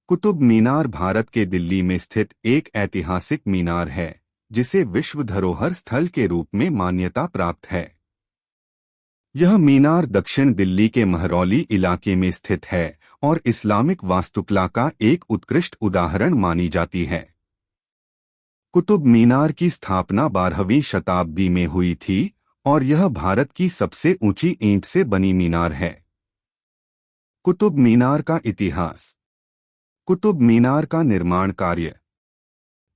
कुतुब मीनार भारत के दिल्ली में स्थित एक ऐतिहासिक मीनार है जिसे विश्व धरोहर स्थल के रूप में मान्यता प्राप्त है। यह मीनार दक्षिण दिल्ली के महरौली इलाके में स्थित है और इस्लामिक वास्तुकला का एक उत्कृष्ट उदाहरण मानी जाती है। कुतुब मीनार की स्थापना 12वीं शताब्दी में हुई थी और यह भारत की सबसे ऊंची ईंट से बनी मीनार है। कुतुब मीनार का इतिहास। कुतुब मीनार का निर्माण कार्य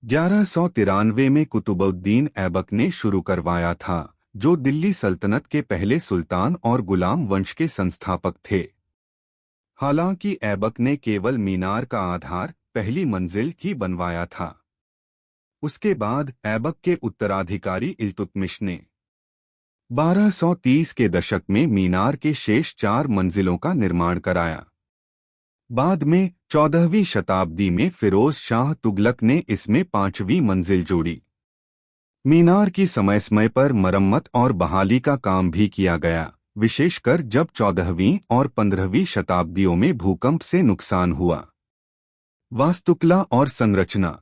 1193 में कुतुबुद्दीन ऐबक ने शुरू करवाया था, जो दिल्ली सल्तनत के पहले सुल्तान और गुलाम वंश के संस्थापक थे। हालांकि ऐबक ने केवल मीनार का आधार, पहली मंजिल ही बनवाया था। उसके बाद ऐबक के उत्तराधिकारी इल्तुतमिश ने 1230 के दशक में मीनार के शेष 4 मंजिलों का निर्माण कराया। बाद में 14वीं शताब्दी में फिरोज शाह तुगलक ने इसमें 5वीं मंजिल जोड़ी। मीनार की समय समय पर मरम्मत और बहाली का काम भी किया गया, विशेषकर जब 14वीं और 15वीं शताब्दियों में भूकंप से नुकसान हुआ। वास्तुकला और संरचना।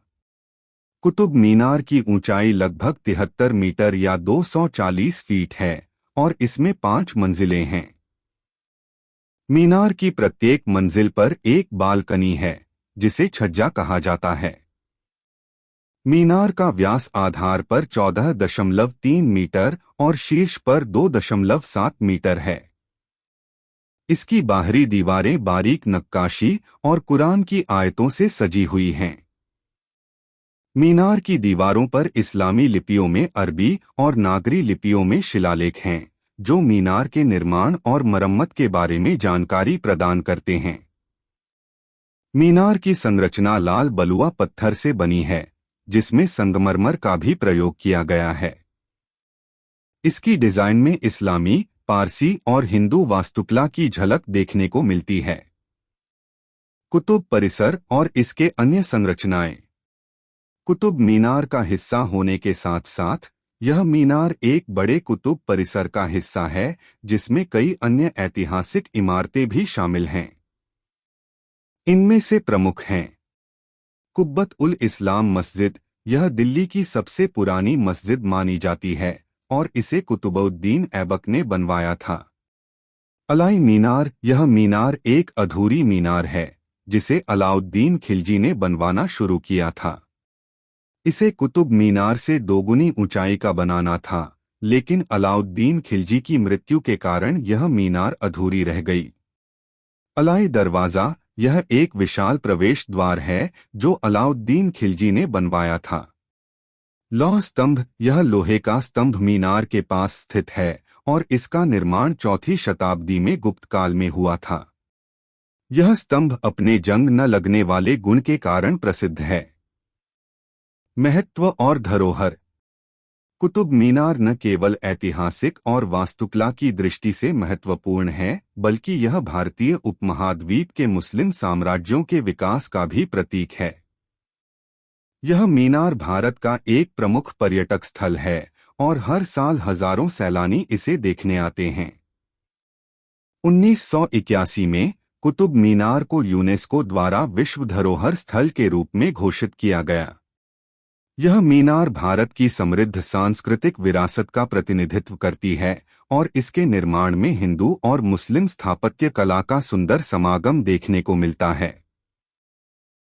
कुतुब मीनार की ऊंचाई लगभग 73 मीटर या 240 फीट है और इसमें 5 मंजिलें हैं। मीनार की प्रत्येक मंजिल पर एक बालकनी है जिसे छज्जा कहा जाता है। मीनार का व्यास आधार पर 14.3 मीटर और शीर्ष पर 2.7 मीटर है। इसकी बाहरी दीवारें बारीक नक्काशी और कुरान की आयतों से सजी हुई हैं। मीनार की दीवारों पर इस्लामी लिपियों में अरबी और नागरी लिपियों में शिलालेख हैं, जो मीनार के निर्माण और मरम्मत के बारे में जानकारी प्रदान करते हैं। मीनार की संरचना लाल बलुआ पत्थर से बनी है, जिसमें संगमरमर का भी प्रयोग किया गया है। इसकी डिजाइन में इस्लामी, पारसी और हिंदू वास्तुकला की झलक देखने को मिलती है। कुतुब परिसर और इसके अन्य संरचनाएं। कुतुब मीनार का हिस्सा होने के साथ साथ यह मीनार एक बड़े कुतुब परिसर का हिस्सा है, जिसमें कई अन्य ऐतिहासिक इमारतें भी शामिल हैं। इनमें से प्रमुख हैं कुब्बत उल इस्लाम मस्जिद। यह दिल्ली की सबसे पुरानी मस्जिद मानी जाती है और इसे कुतुबुद्दीन ऐबक ने बनवाया था। अलाई मीनार। यह मीनार एक अधूरी मीनार है जिसे अलाउद्दीन खिलजी ने बनवाना शुरू किया था। इसे कुतुब मीनार से दोगुनी ऊंचाई का बनाना था, लेकिन अलाउद्दीन खिलजी की मृत्यु के कारण यह मीनार अधूरी रह गई। अलाई दरवाज़ा। यह एक विशाल प्रवेश द्वार है जो अलाउद्दीन खिलजी ने बनवाया था। लौह स्तंभ। यह लोहे का स्तंभ मीनार के पास स्थित है और इसका निर्माण 4वीं शताब्दी में गुप्त काल में हुआ था। यह स्तंभ अपने जंग न लगने वाले गुण के कारण प्रसिद्ध है। महत्व और धरोहर। कुतुब मीनार न केवल ऐतिहासिक और वास्तुकला की दृष्टि से महत्वपूर्ण है, बल्कि यह भारतीय उपमहाद्वीप के मुस्लिम साम्राज्यों के विकास का भी प्रतीक है। यह मीनार भारत का एक प्रमुख पर्यटक स्थल है और हर साल हजारों सैलानी इसे देखने आते हैं। 1981 में कुतुब मीनार को यूनेस्को द्वारा विश्व धरोहर स्थल के रूप में घोषित किया गया। यह मीनार भारत की समृद्ध सांस्कृतिक विरासत का प्रतिनिधित्व करती है और इसके निर्माण में हिंदू और मुस्लिम स्थापत्य कला का सुंदर समागम देखने को मिलता है।